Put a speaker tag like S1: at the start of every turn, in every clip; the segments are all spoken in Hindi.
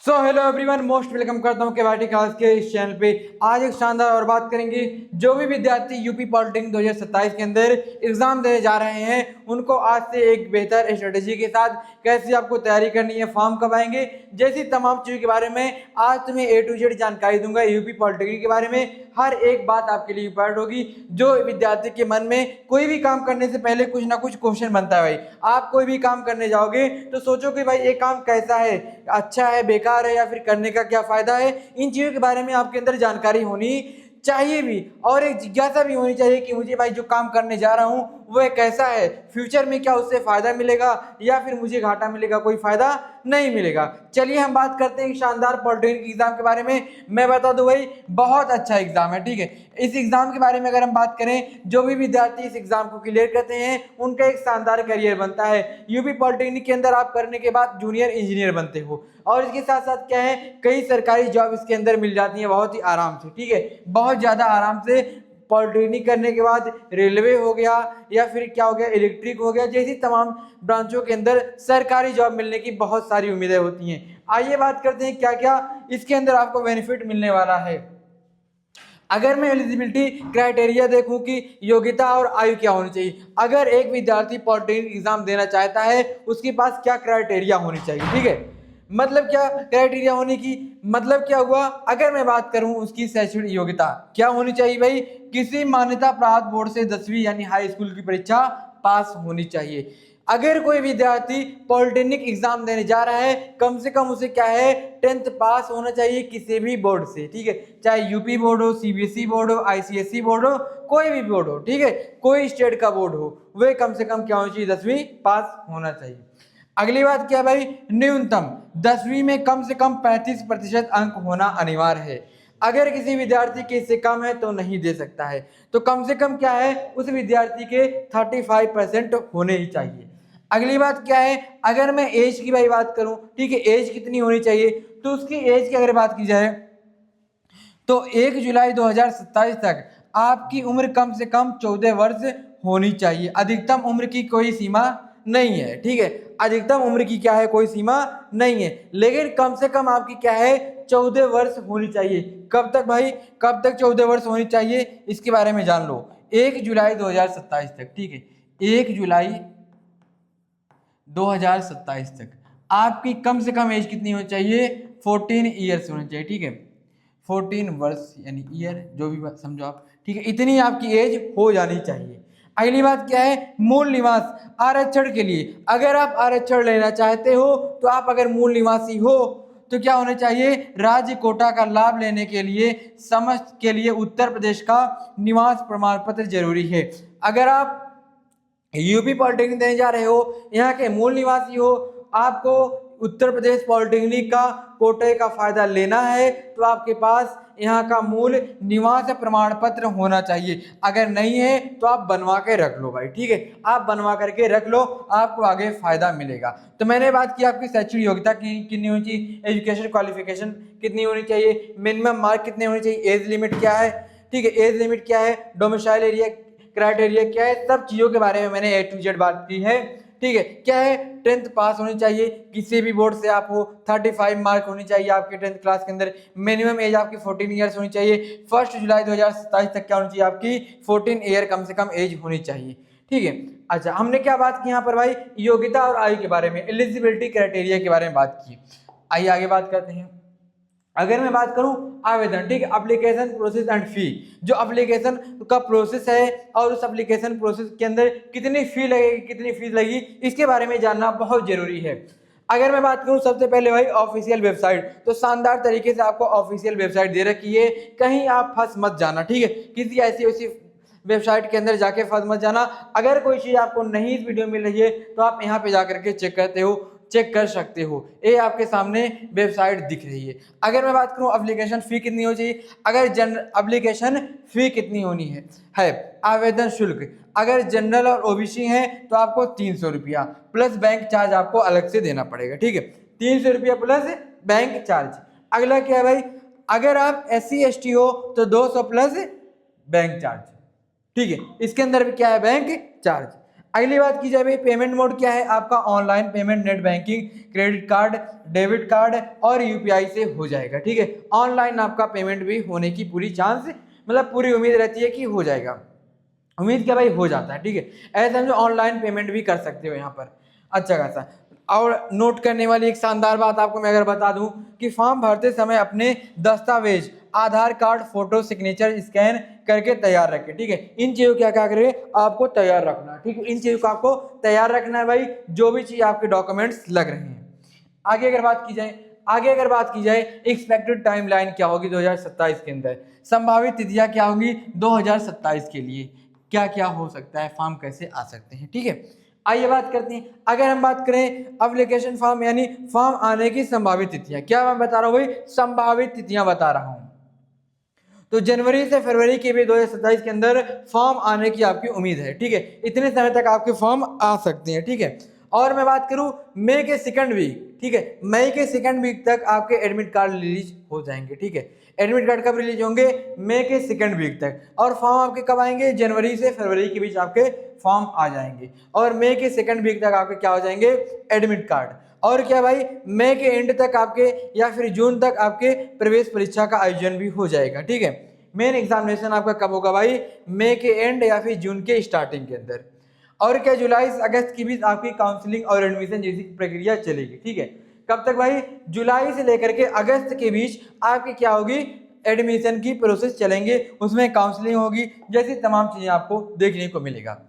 S1: So hello everyone, most welcome करता हूं केवाटी क्लास के इस चैनल पे। आज एक शानदार और बात करेंगे। जो भी विद्यार्थी यूपी पॉलिटेक्निक 2027 के अंदर एग्जाम देने जा रहे हैं, उनको आज से एक बेहतर स्ट्रेटेजी के साथ कैसे आपको तैयारी करनी है, फॉर्म कब आएंगे, जैसी तमाम चीज़ों के बारे में आज तुम्हें A to Z जानकारी दूंगा। यूपी पॉलिटेक्निक के बारे में हर एक बात आपके लिए इंपॉर्टेंट होगी। जो विद्यार्थी के मन में कोई भी काम करने से पहले कुछ ना कुछ क्वेश्चन बनता है भाई। आप कोई भी काम करने जाओगे तो सोचो कि भाई ये काम कैसा है, अच्छा है, बेकार है, या फिर करने का क्या फायदा है। इन चीज़ों के बारे में आपके अंदर जानकारी होनी चाहिए भी, और एक जिज्ञासा भी होनी चाहिए कि मुझे भाई जो काम करने जा रहा हूँ वो कैसा है, फ्यूचर में क्या उससे फायदा मिलेगा या फिर मुझे घाटा मिलेगा, कोई फायदा नहीं मिलेगा। चलिए हम बात करते हैं शानदार पॉलिटेक्निक एग्जाम के बारे में। मैं बता दूं भाई, बहुत अच्छा एग्जाम है, ठीक है। इस एग्जाम के बारे में अगर हम बात करें, जो भी विद्यार्थी इस एग्जाम को क्लियर करते हैं उनका एक शानदार करियर बनता है। यूपी पॉलिटेक्निक के अंदर आप करने के बाद जूनियर इंजीनियर बनते हो, और इसके साथ साथ क्या है, कई सरकारी जॉब इसके अंदर मिल जाती है बहुत ही आराम से, ठीक है, बहुत ज़्यादा आराम से। पॉलिटेक्निक करने के बाद रेलवे हो गया या फिर क्या हो गया, इलेक्ट्रिक हो गया, जैसी तमाम ब्रांचों के अंदर सरकारी जॉब मिलने की बहुत सारी उम्मीदें होती हैं। आइए बात करते हैं क्या क्या इसके अंदर आपको बेनिफिट मिलने वाला है। अगर मैं एलिजिबिलिटी क्राइटेरिया देखूं कि योग्यता और आयु क्या होनी चाहिए, अगर एक विद्यार्थी पॉलिटेक्निक एग्जाम देना चाहता है उसके पास क्या क्राइटेरिया होनी चाहिए, ठीक है। मतलब क्या क्राइटेरिया होने की मतलब क्या हुआ, अगर मैं बात करूं उसकी शैक्षणिक योग्यता क्या होनी चाहिए भाई, किसी मान्यता प्राप्त बोर्ड से 10वीं यानी हाई स्कूल की परीक्षा पास होनी चाहिए। अगर कोई विद्यार्थी पॉलिटेक्निक एग्जाम देने जा रहा है, कम से कम उसे क्या है, 10th पास होना चाहिए किसी भी बोर्ड से, ठीक है, चाहे यूपी बोर्ड हो, सीबीएसई बोर्ड हो, आईसीएसई बोर्ड हो, कोई भी बोर्ड हो, ठीक है, कोई स्टेट का बोर्ड हो, वह कम से कम क्या होना चाहिए, 10वीं पास होना चाहिए। अगली बात क्या भाई, न्यूनतम 10वीं में कम से कम 35% अंक होना अनिवार्य है। अगर किसी विद्यार्थी के इससे कम है तो नहीं दे सकता है, तो कम से कम क्या है, उस विद्यार्थी के 35% होने ही चाहिए। अगली बात क्या है, अगर मैं एज की भाई बात करूं, ठीक है, एज कितनी होनी चाहिए, तो उसकी एज की अगर बात की जाए तो 1 जुलाई 2027 तक आपकी उम्र कम से कम 14 वर्ष होनी चाहिए। अधिकतम उम्र की कोई सीमा नहीं है, ठीक है, अधिकतम उम्र की क्या है, कोई सीमा नहीं है, लेकिन कम से कम आपकी क्या है, 14 वर्ष होनी चाहिए। कब तक भाई, कब तक 14 वर्ष होनी चाहिए, इसके बारे में जान लो। 1 जुलाई 2027 तक, ठीक है, 1 जुलाई 2027 तक आपकी कम से कम एज कितनी होनी चाहिए, 14 ईयर्स होनी चाहिए, ठीक है, 14 वर्ष यानी ईयर, जो भी समझो आप, ठीक है, इतनी आपकी एज हो जानी चाहिए। अगली बात क्या है, मूल निवास आरक्षण के लिए, अगर आप आरक्षण लेना चाहते हो तो आप अगर मूल निवासी हो तो क्या होना चाहिए, राज्य कोटा का लाभ लेने के लिए समस्त के लिए उत्तर प्रदेश का निवास प्रमाण पत्र जरूरी है। अगर आप यूपी पॉलिटेक्निक देने जा रहे हो, यहाँ के मूल निवासी हो, आपको उत्तर प्रदेश पॉलिटेक्निक का कोटे का फायदा लेना है, तो आपके पास यहाँ का मूल निवास प्रमाण पत्र होना चाहिए। अगर नहीं है तो आप बनवा के रख लो भाई, ठीक है, आप बनवा करके रख लो, आपको आगे फायदा मिलेगा। तो मैंने बात की आपकी शैक्षणिक योग्यता की कितनी होनी चाहिए, एजुकेशन क्वालिफिकेशन कितनी होनी चाहिए, मिनिमम मार्क कितने होने चाहिए, एज लिमिट क्या है, ठीक है, एज लिमिट क्या है, डोमिसाइल एरिया क्राइटेरिया क्या है, सब चीज़ों के बारे में मैंने A to Z बात की है, ठीक है। क्या है, 10th पास होनी चाहिए किसी भी बोर्ड से आप हो, 35 मार्क होनी चाहिए आपके 10th क्लास के अंदर, मिनिमम एज आपकी 14 ईयर्स होनी चाहिए, 1 जुलाई 2027 तक क्या होनी चाहिए, आपकी 14 ईयर कम से कम एज होनी चाहिए, ठीक है। अच्छा, हमने क्या बात की यहाँ पर भाई, योग्यता और आयु के बारे में, एलिजिबिलिटी क्राइटेरिया के बारे में बात की। आइए आगे बात करते हैं। अगर मैं बात करूं आवेदन, ठीक है, एप्लीकेशन प्रोसेस एंड फी, जो एप्लीकेशन का प्रोसेस है और उस एप्लीकेशन प्रोसेस के अंदर कितनी फी लगेगी, कितनी फीस लगेगी, इसके बारे में जानना बहुत जरूरी है। अगर मैं बात करूं सबसे पहले भाई ऑफिशियल वेबसाइट, तो शानदार तरीके से आपको ऑफिशियल वेबसाइट दे रखी है, कहीं आप फंस मत जाना, ठीक है, किसी ऐसी वैसी वेबसाइट के अंदर जाके फंस मत जाना। अगर कोई चीज़ आपको नहीं इस वीडियो में मिल रही है तो आप यहाँ पे जाकर के चेक कर सकते हो, ये आपके सामने वेबसाइट दिख रही है। अगर मैं बात करूं एप्लीकेशन फी कितनी होनी चाहिए, अगर एप्लीकेशन फी कितनी होनी है आवेदन शुल्क, अगर जनरल और ओबीसी हैं तो आपको 300 रुपया प्लस बैंक चार्ज आपको अलग से देना पड़ेगा, ठीक है, 300 रुपया प्लस बैंक चार्ज। अगला क्या है भाई, अगर आप SC ST हो तो 200 प्लस बैंक चार्ज, ठीक है, इसके अंदर भी क्या है, बैंक चार्ज। अगली बात की जाए भाई पेमेंट मोड क्या है आपका, online payment, net banking, credit card, debit card और यूपीआई से हो जाएगा। ठीक है, ऑनलाइन आपका पेमेंट भी होने की पूरी चांस, मतलब पूरी उम्मीद रहती है कि हो जाएगा। उम्मीद क्या भाई, हो जाता है। ठीक है, ऐसे हम जो ऑनलाइन पेमेंट भी कर सकते हो यहाँ पर अच्छा खासा। और नोट करने वाली एक शानदार बात आपको मैं अगर बता दूं कि फॉर्म भरते समय अपने दस्तावेज, आधार कार्ड, फोटो, सिग्नेचर स्कैन करके तैयार रखें। ठीक है, इन चीज़ों को क्या करें आपको तैयार रखना है। ठीक है, इन चीज़ों को आपको तैयार रखना है भाई, जो भी चीज़ आपके डॉक्यूमेंट्स लग रहे हैं। आगे अगर बात की जाए एक्सपेक्टेड टाइमलाइन क्या होगी 2027 के अंदर, संभावित तिथियां क्या होगी 2027 के लिए, क्या क्या हो सकता है, फॉर्म कैसे आ सकते हैं। ठीक है, आइए बात करते हैं। अगर हम बात करें एप्लीकेशन फॉर्म यानी फॉर्म आने की संभावित तिथियां, क्या मैं बता रहा हूं भाई, संभावित तिथियां बता रहा हूं। तो जनवरी से फरवरी के भी 2027 के अंदर फॉर्म आने की आपकी उम्मीद है। ठीक है, इतने समय तक आपके फॉर्म आ सकते हैं। ठीक है, और मैं बात करूं मई के सेकंड वीक, ठीक है, मई के सेकंड वीक तक आपके एडमिट कार्ड रिलीज हो जाएंगे। ठीक है, एडमिट कार्ड कब रिलीज होंगे, मई के सेकंड वीक तक, और फॉर्म आपके कब आएंगे, जनवरी से फरवरी के बीच आपके फॉर्म आ जाएंगे, और मई के सेकंड वीक तक आपके क्या हो जाएंगे, एडमिट कार्ड। और क्या भाई, मई के एंड तक आपके या फिर जून तक आपके प्रवेश परीक्षा का आयोजन भी हो जाएगा। ठीक है, मेन एग्जामिनेशन आपका कब होगा भाई, मई के एंड या फिर जून के स्टार्टिंग के अंदर। और क्या जुलाई से अगस्त के बीच आपकी काउंसलिंग और एडमिशन जैसी प्रक्रिया चलेगी। ठीक है, कब तक भाई, जुलाई से लेकर के अगस्त के बीच आपकी क्या होगी, एडमिशन की प्रोसेस चलेंगे, उसमें काउंसलिंग होगी, जैसी तमाम चीजें आपको देखने को मिलेगा।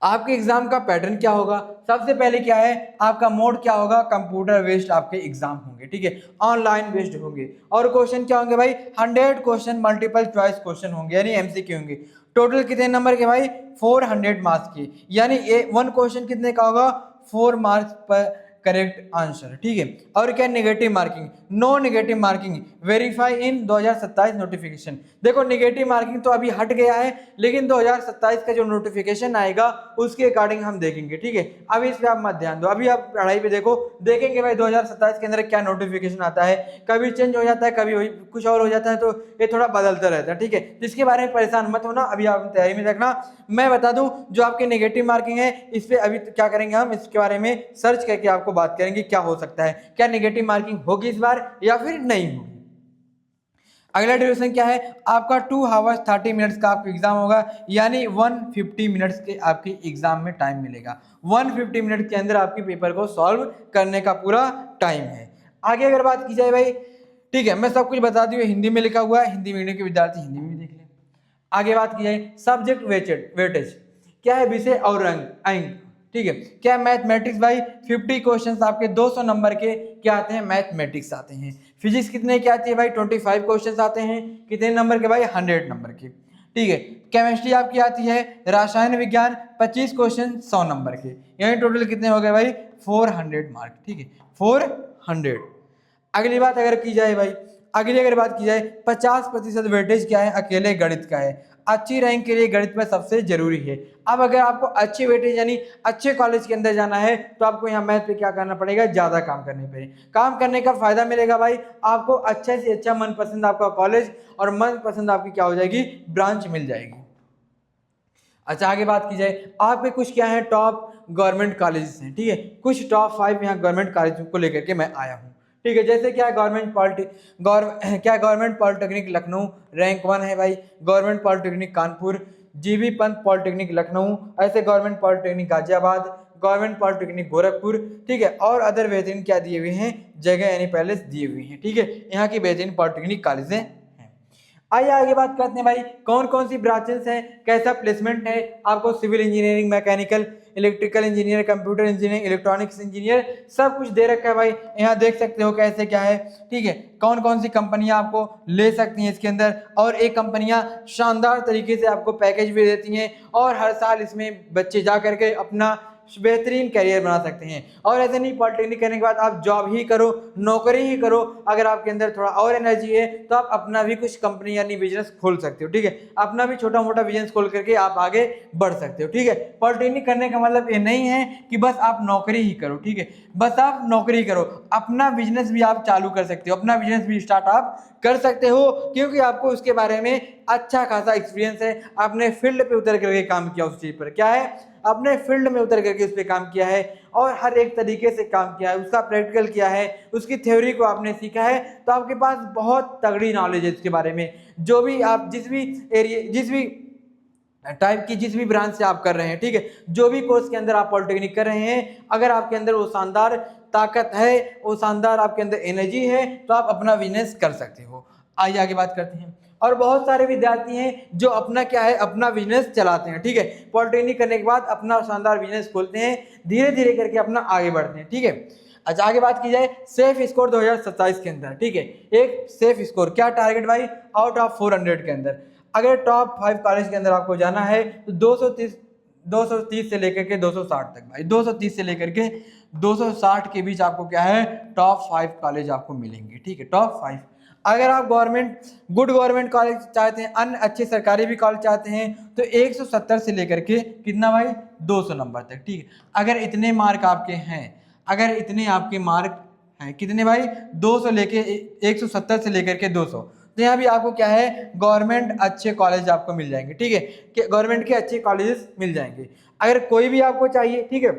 S1: आपके एग्जाम का पैटर्न क्या होगा, सबसे पहले क्या है आपका मोड क्या होगा, कंप्यूटर बेस्ड आपके एग्जाम होंगे। ठीक है, ऑनलाइन बेस्ड होंगे, और क्वेश्चन क्या होंगे भाई, 100 क्वेश्चन मल्टीपल चॉइस क्वेश्चन होंगे यानी एमसीक्यू होंगे। टोटल कितने नंबर के भाई, 400 मार्क्स की, यानी वन क्वेश्चन कितने का होगा, 4 मार्क्स पर करेक्ट आंसर। ठीक है, और क्या negative marking, no negative marking, verify in 2027 notification. देखो नेगेटिव मार्किंग तो अभी हट गया है, लेकिन 2027 का जो नोटिफिकेशन आएगा उसके अकॉर्डिंग हम देखेंगे। ठीक है, अभी इस पे आप मत ध्यान दो, अभी आप पढ़ाई पे देखो, देखेंगे भाई 2027 के अंदर क्या नोटिफिकेशन आता है, कभी चेंज हो जाता है, कभी कुछ और हो जाता है, तो ये थोड़ा बदलता रहता है। ठीक है, इसके बारे में परेशान मत होना, अभी आप तैयारी में रखना। मैं बता दूं जो आपके नेगेटिव मार्किंग है इस पे अभी क्या करेंगे हम, इसके बारे में सर्च करके आपको बात करेंगे क्या हो सकता है, क्या नेगेटिव मार्किंग होगी इस बार या फिर नहीं होगी। अगला ड्यूरेशन क्या है आपका, 2 आवर्स 30 मिनट्स का आपका एग्जाम होगा, यानी 150 मिनट्स के आपके एग्जाम में टाइम मिलेगा। 150 मिनट के अंदर आपके पेपर को सॉल्व करने का पूरा टाइम है। आगे अगर बात की जाए भाई, ठीक है, मैं सब कुछ बता दूं, हिंदी में लिखा हुआ है, हिंदी मीडियम के विद्यार्थी हिंदी में भी देख लें। आगे बात की जाए सब्जेक्ट वेटेज क्या है, विषय और अंक। ठीक है, क्या मैथमेटिक्स भाई 50 क्वेश्चंस आपके 200 नंबर के क्या आते हैं, मैथमेटिक्स आते हैं। फिजिक्स कितने की आती है भाई, 25 क्वेश्चंस आते हैं, कितने नंबर के भाई, 100 नंबर के। ठीक है, केमिस्ट्री आपकी आती है, रसायन विज्ञान 25 क्वेश्चन 100 नंबर के, यानी टोटल कितने हो गए भाई, 400 मार्क। ठीक है, 400। अगली बात अगर की जाए भाई, अगली अगर बात की जाए 50% वेटेज क्या है, अकेले गणित का है। अच्छी रैंक के लिए गणित में सबसे जरूरी है। अब अगर आपको अच्छी वेटेज यानी अच्छे कॉलेज के अंदर जाना है तो आपको यहाँ मैथ पे क्या करना पड़ेगा, ज्यादा काम करने पड़ेगा। काम करने का फायदा मिलेगा भाई, आपको अच्छे से अच्छा मनपसंद आपका कॉलेज और मनपसंद आपकी क्या हो जाएगी, ब्रांच मिल जाएगी। अच्छा आगे बात की जाए, आपके कुछ क्या है टॉप गवर्नमेंट कॉलेजेस हैं। ठीक है, कुछ टॉप 5 यहाँ गवर्नमेंट कॉलेज को लेकर के मैं आया हूँ। ठीक है, जैसे क्या गवर्नमेंट पॉलिटेक्निक लखनऊ रैंक 1 है भाई, government polytechnic Kanpur, G B Pant polytechnic Lucknow, ऐसे government polytechnic Ghaziabad, government polytechnic Gorakhpur. ठीक है, और अदर बेहतरीन क्या दिए हुए हैं, जगह यानी पैलेस दिए हुए हैं। ठीक है, यहाँ की बेहतरीन पॉलिटेक्निक कॉलेजें हैं। आइए आगे बात करते हैं भाई, कौन कौन सी ब्रांचेस हैं, कैसा प्लेसमेंट है आपको, civil engineering, mechanical, electrical engineer, computer engineer, electronics engineer, सब कुछ दे रखा है भाई, यहाँ देख सकते हो कैसे क्या है। ठीक है, कौन कौन सी कंपनियां आपको ले सकती हैं इसके अंदर, और एक कंपनियां शानदार तरीके से आपको पैकेज भी देती हैं, और हर साल इसमें बच्चे जा करके अपना बेहतरीन करियर बना सकते हैं। और ऐसे नहीं पॉलिटेक्निक करने के बाद आप जॉब ही करो, नौकरी ही करो, अगर आपके अंदर थोड़ा और एनर्जी है तो आप अपना भी कुछ कंपनी यानी बिजनेस खोल सकते हो। ठीक है, अपना भी छोटा मोटा बिजनेस खोल करके आप आगे बढ़ सकते हो। ठीक है, पॉलिटेक्निक करने का मतलब ये नहीं है कि बस आप नौकरी ही करो। ठीक है, बस आप नौकरी करो, अपना बिजनेस भी आप चालू कर सकते हो, अपना बिजनेस भी स्टार्ट आप कर सकते हो, क्योंकि आपको उसके बारे में अच्छा खासा एक्सपीरियंस है, आपने फील्ड पे उतर करके काम किया उस चीज़ पर, क्या है, अपने फील्ड में उतर करके उस पर काम किया है और हर एक तरीके से काम किया है, उसका प्रैक्टिकल किया है, उसकी थ्योरी को आपने सीखा है, तो आपके पास बहुत तगड़ी नॉलेज है इसके बारे में। जो भी आप जिस भी एरिया, जिस भी टाइप की, जिस भी ब्रांच से आप कर रहे हैं, ठीक है, जो भी कोर्स के अंदर आप पॉलिटेक्निक कर रहे हैं, अगर आपके अंदर वो शानदार ताकत है, वो शानदार आपके अंदर एनर्जी है, तो आप अपना बिजनेस कर सकते हो। आइए आगे बात करते हैं। और बहुत सारे विद्यार्थी हैं जो अपना क्या है, अपना बिजनेस चलाते हैं, ठीक है, पॉलिटेक्निक करने के बाद अपना शानदार बिजनेस खोलते हैं, धीरे धीरे करके अपना आगे बढ़ते हैं, ठीक है। अच्छा, आगे बात की जाए सेफ स्कोर 2027 के अंदर, ठीक है, एक सेफ स्कोर क्या टारगेट भाई, आउट ऑफ 400 के अंदर अगर टॉप 5 कॉलेज के अंदर आपको जाना है तो 230 से लेकर के 260 तक भाई, 230 से लेकर के 260 के बीच आपको क्या है, टॉप 5 कॉलेज आपको मिलेंगे, ठीक है, टॉप 5। अगर आप गुड गवर्नमेंट कॉलेज चाहते हैं, अन्य अच्छे सरकारी भी कॉलेज चाहते हैं, तो 170 से लेकर के कितना भाई, 200 नंबर तक, ठीक है। अगर इतने मार्क आपके हैं, अगर इतने आपके मार्क हैं, कितने भाई, 200 लेके 170 से लेकर के 200, तो यहाँ भी आपको क्या है, गवर्नमेंट अच्छे कॉलेज आपको मिल जाएंगे, ठीक है, कि गवर्नमेंट के अच्छे कॉलेजेस मिल जाएंगे। अगर कोई भी आपको चाहिए, ठीक है,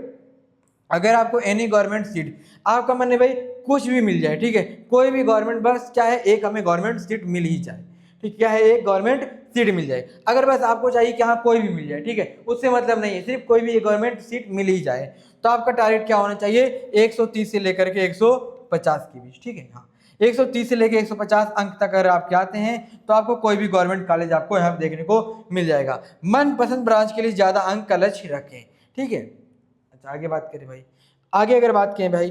S1: अगर आपको एनी गवर्नमेंट सीट, आपका मन है भाई कुछ भी मिल जाए, ठीक है, कोई भी गवर्नमेंट, बस क्या है, एक हमें गवर्नमेंट सीट मिल ही जाए, ठीक, क्या है, एक गवर्नमेंट सीट मिल जाए, अगर बस आपको चाहिए कि हाँ कोई भी मिल जाए, ठीक है, उससे मतलब नहीं है, सिर्फ कोई भी गवर्नमेंट सीट मिल ही जाए, तो आपका टारगेट क्या होना चाहिए, 130 से लेकर के 150 के बीच, ठीक है, हाँ 130 से लेकर 150 अंक तक अगर आप आते हैं तो आपको कोई भी गवर्नमेंट कॉलेज आपको यहाँ देखने को मिल जाएगा। मनपसंद ब्रांच के लिए ज़्यादा अंक का लक्ष्य रखें, ठीक है। अच्छा, आगे बात करें भाई, आगे अगर बात करें भाई,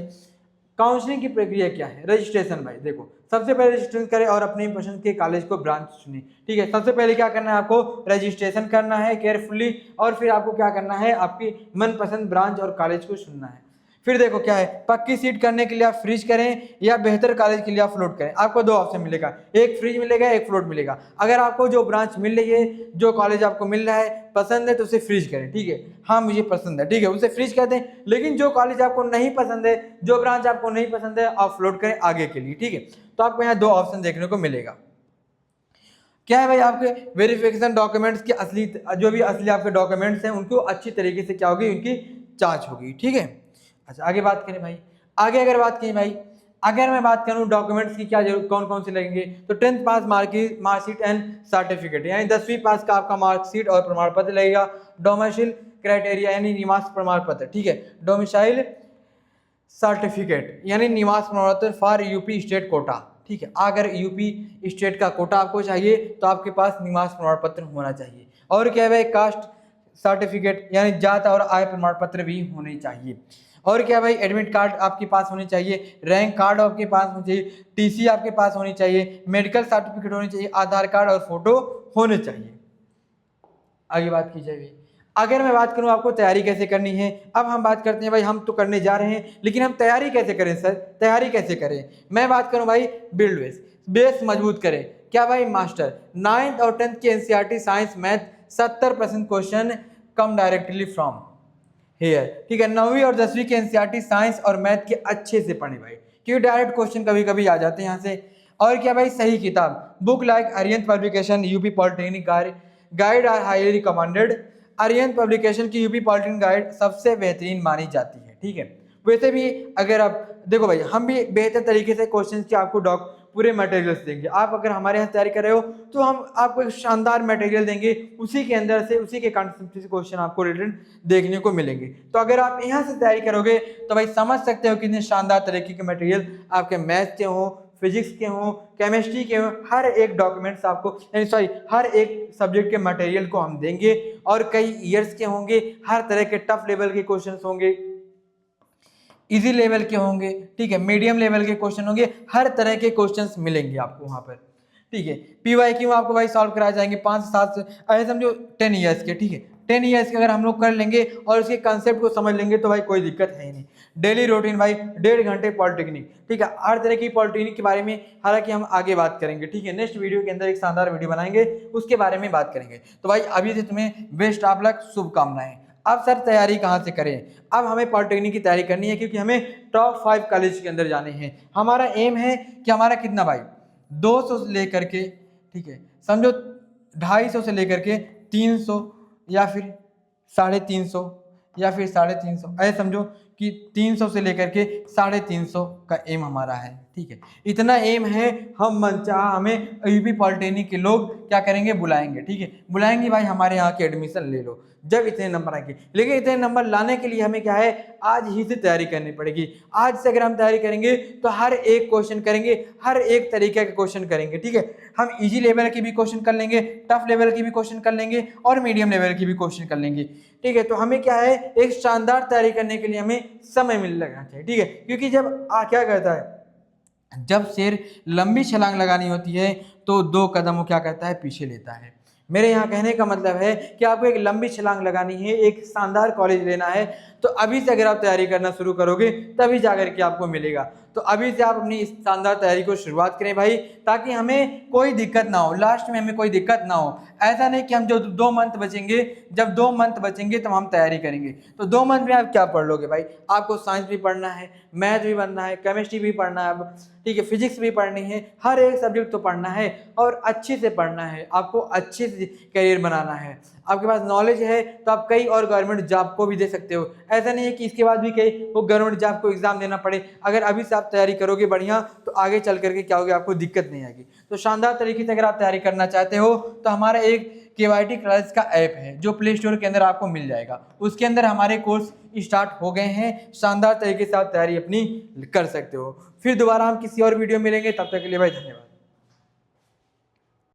S1: काउंसलिंग की प्रक्रिया क्या है, रजिस्ट्रेशन भाई, देखो सबसे पहले रजिस्ट्रेशन करें और अपनी पसंद के कॉलेज को ब्रांच चुनें, ठीक है। सबसे पहले क्या करना है, आपको रजिस्ट्रेशन करना है केयरफुली, और फिर आपको क्या करना है, आपकी मनपसंद ब्रांच और कॉलेज को चुनना है। फिर देखो क्या है, पक्की सीट करने के लिए आप फ्रीज करें या बेहतर कॉलेज के लिए आप फ्लोट करें, आपको दो ऑप्शन मिलेगा, एक फ्रीज मिलेगा, एक फ्लोट मिलेगा। अगर आपको जो ब्रांच मिल रही है, जो कॉलेज आपको मिल रहा है पसंद है, तो उसे फ्रीज करें, ठीक है, हाँ मुझे पसंद है, ठीक है, उसे फ्रीज कर दें। लेकिन जो कॉलेज आपको नहीं पसंद है, जो ब्रांच आपको नहीं पसंद है, आप फ्लोट करें आगे के लिए, ठीक है। तो आपको यहाँ दो ऑप्शन देखने को मिलेगा। क्या है भाई, आपके वेरिफिकेशन डॉक्यूमेंट्स की असली, जो भी असली आपके डॉक्यूमेंट्स हैं उनको अच्छी तरीके से क्या होगी, उनकी जांच होगी, ठीक है। अच्छा, आगे बात करें भाई, आगे अगर बात करें भाई, अगर मैं बात करूं डॉक्यूमेंट्स की क्या जरूरत, कौन कौन से लगेंगे, तो 10th pass marksheet and certificate, यानी 10वीं पास का आपका मार्कशीट और प्रमाण पत्र लगेगा। डोमिसाइल क्राइटेरिया यानी निवास प्रमाण पत्र, ठीक है, डोमिसाइल सर्टिफिकेट यानी निवास प्रमाण पत्र फॉर यूपी स्टेट कोटा, ठीक है। अगर यूपी स्टेट का कोटा आपको चाहिए तो आपके पास निवास प्रमाण पत्र होना चाहिए। और क्या है भाई, कास्ट सर्टिफिकेट यानी जात और आय प्रमाण पत्र भी होने चाहिए। और क्या भाई, एडमिट कार्ड आपके पास होनी चाहिए, रैंक कार्ड आपके पास होनी चाहिए, टीसी आपके पास होनी चाहिए, मेडिकल सर्टिफिकेट होनी चाहिए, आधार कार्ड और फोटो होने चाहिए। आगे बात की जाएगी, अगर मैं बात करूं आपको तैयारी कैसे करनी है, अब हम बात करते हैं भाई, हम तो करने जा रहे हैं लेकिन हम तैयारी कैसे करें सर, तैयारी कैसे करें। मैं बात करूं भाई, बिल्ड बेस मजबूत करें। क्या भाई, मास्टर 9th और 10th के NCERT science math 70% question come directly from here, ठीक है। 9वीं और 10वीं के एनसीईआरटी साइंस और मैथ के अच्छे से पढ़े भाई, क्योंकि डायरेक्ट क्वेश्चन कभी कभी आ जाते हैं यहाँ से। और क्या भाई, सही किताब, book like Arihant publication UP polytechnic guide are highly recommended. Arihant publication की यूपी पॉलिटेक्निक गाइड सबसे बेहतरीन मानी जाती है, ठीक है। वैसे भी अगर आप देखो भाई, हम भी बेहतर तरीके से क्वेश्चन के आपको पूरे मटेरियल्स देंगे। आप अगर हमारे यहाँ तैयारी कर रहे हो तो हम आपको एक शानदार मटेरियल देंगे, उसी के अंदर से उसी के कॉन्सेप्ट से क्वेश्चन आपको रिटर्न देखने को मिलेंगे। तो अगर आप यहाँ से तैयारी करोगे तो भाई समझ सकते हो कितने शानदार तरीके के मटेरियल आपके मैथ के हों, फिजिक्स के हों, केमिस्ट्री के हों, हर एक डॉक्यूमेंट्स आपको हर एक सब्जेक्ट के मटेरियल को हम देंगे। और कई ईयर्स के होंगे, हर तरह के टफ लेवल के क्वेश्चन होंगे, इजी लेवल के होंगे, ठीक है, मीडियम लेवल के क्वेश्चन होंगे, हर तरह के क्वेश्चंस मिलेंगे आपको वहाँ पर, ठीक है। PYQ आपको भाई सॉल्व कराए जाएंगे 5 से 7 ऐसे समझो 10 ईयर्स के, ठीक है। 10 ईयर्स के अगर हम लोग कर लेंगे और उसके कंसेप्ट को समझ लेंगे तो भाई कोई दिक्कत है ही नहीं। डेली रूटीन भाई 1.5 घंटे पॉलिटेक्निक, ठीक है, हर तरह की पॉलिटेक्निक के बारे में हालांकि हम आगे बात करेंगे, ठीक है। नेक्स्ट वीडियो के अंदर एक शानदार वीडियो बनाएंगे, उसके बारे में बात करेंगे। तो भाई अभी से तुम्हें बेस्ट ऑफ लक, शुभकामनाएं। अब सर तैयारी कहाँ से करें, अब हमें पॉलिटेक्निक की तैयारी करनी है क्योंकि हमें टॉप 5 कॉलेज के अंदर जाने हैं। हमारा एम है कि हमारा कितना भाई 200 से लेकर के, ठीक है, समझो 250 से लेकर के 300 या फिर 350 या फिर 350, ऐसे समझो कि 300 से लेकर के 350 का एम हमारा है। ठीक है, इतना एम है, हम मनचाहा हमें यूपी पॉलिटेक्निक के लोग क्या करेंगे, बुलाएंगे। ठीक है, बुलाएंगे भाई हमारे यहाँ के एडमिशन ले लो जब इतने नंबर आएंगे। लेकिन इतने नंबर लाने के लिए हमें क्या है, आज ही से तैयारी करनी पड़ेगी। आज से अगर हम तैयारी करेंगे तो हर एक क्वेश्चन करेंगे, हर एक तरीके के क्वेश्चन करेंगे। ठीक है, हम इजी लेवल के भी क्वेश्चन कर लेंगे, टफ लेवल की भी क्वेश्चन कर लेंगे और मीडियम लेवल की भी क्वेश्चन कर लेंगे। ठीक है, तो हमें क्या है, एक शानदार तैयारी करने के लिए हमें समय मिल लगना चाहिए। ठीक है, क्योंकि जब क्या कहता है, जब शेर लंबी छलांग लगानी होती है तो 2 कदम वो क्या करता है, पीछे लेता है। मेरे यहाँ कहने का मतलब है कि आपको एक लंबी छलांग लगानी है, एक शानदार कॉलेज लेना है, तो अभी से अगर आप तैयारी करना शुरू करोगे तभी जाकर के आपको मिलेगा। तो अभी से आप अपनी इस शानदार तैयारी को शुरुआत करें भाई, ताकि हमें कोई दिक्कत ना हो, लास्ट में हमें कोई दिक्कत ना हो। ऐसा नहीं कि हम जो 2 मंथ बचेंगे, जब 2 मंथ बचेंगे तब हम तैयारी करेंगे। तो 2 मंथ में आप क्या पढ़ लोगे भाई, आपको साइंस भी पढ़ना है, मैथ भी पढ़ना है, केमिस्ट्री भी पढ़ना है, ठीक है, फिजिक्स भी पढ़नी है, हर एक सब्जेक्ट तो पढ़ना है और अच्छे से पढ़ना है। आपको अच्छे से करियर बनाना है। आपके पास नॉलेज है तो आप कई और गवर्नमेंट जॉब को भी दे सकते हो। ऐसा नहीं है कि इसके बाद भी कई वो गवर्नमेंट जॉब को एग्जाम देना पड़े। अगर अभी से आप तैयारी करोगे बढ़िया, तो आगे चल करके क्या होगा, आपको दिक्कत नहीं आएगी। तो शानदार तरीके से अगर आप तैयारी करना चाहते हो तो हमारा एक KYT क्लास का ऐप है जो प्ले स्टोर के अंदर आपको मिल जाएगा। उसके अंदर हमारे कोर्स स्टार्ट हो गए हैं, शानदार तरीके से आप तैयारी अपनी कर सकते हो। फिर दोबारा हम किसी और वीडियो में मिलेंगे, तब तक के लिए भाई धन्यवाद।